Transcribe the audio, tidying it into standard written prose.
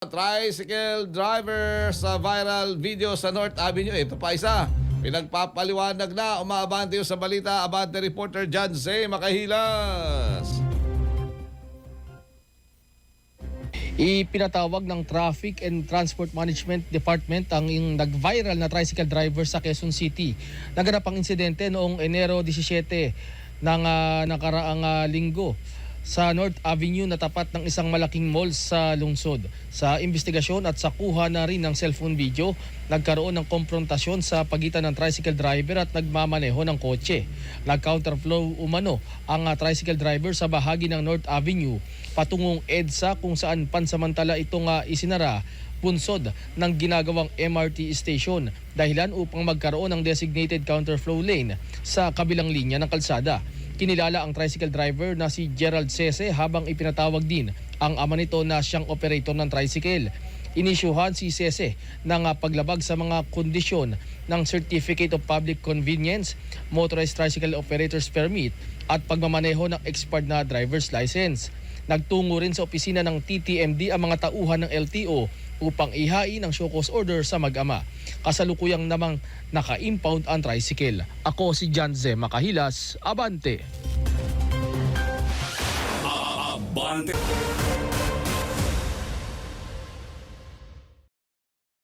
Tricycle driver sa viral video sa North Avenue. Ito pa isa. Pinagpapaliwanag na umaabante yung sa balita. Abante reporter John Z. Makahilas. Ipinatawag ng Traffic and Transport Management Department ang nag-viral na tricycle driver sa Quezon City. Naganap ang insidente noong Enero 17 ng nakaraang linggo sa North Avenue na tapat ng isang malaking mall sa lungsod. Sa investigasyon at sa kuha na rin ng cellphone video, nagkaroon ng komprontasyon sa pagitan ng tricycle driver at nagmamaneho ng kotse. Nag-counterflow umano ang tricycle driver sa bahagi ng North Avenue patungong EDSA kung saan pansamantala itong isinara punsod ng ginagawang MRT station dahilan upang magkaroon ng designated counterflow lane sa kabilang linya ng kalsada. Kinilala ang tricycle driver na si Gerald Sese habang ipinatawag din ang ama nito na siyang operator ng tricycle. Inisyuhan si Sese ng paglabag sa mga kondisyon ng Certificate of Public Convenience, Motorized Tricycle Operator's Permit at pagmamaneho ng expired na driver's license. Nagtungo rin sa opisina ng TTMD ang mga tauhan ng LTO upang ihain ang show cause order sa mag-ama. Kasalukuyang namang naka-impound ang tricycle. Ako si John Z. Makahilas, Abante. Abante.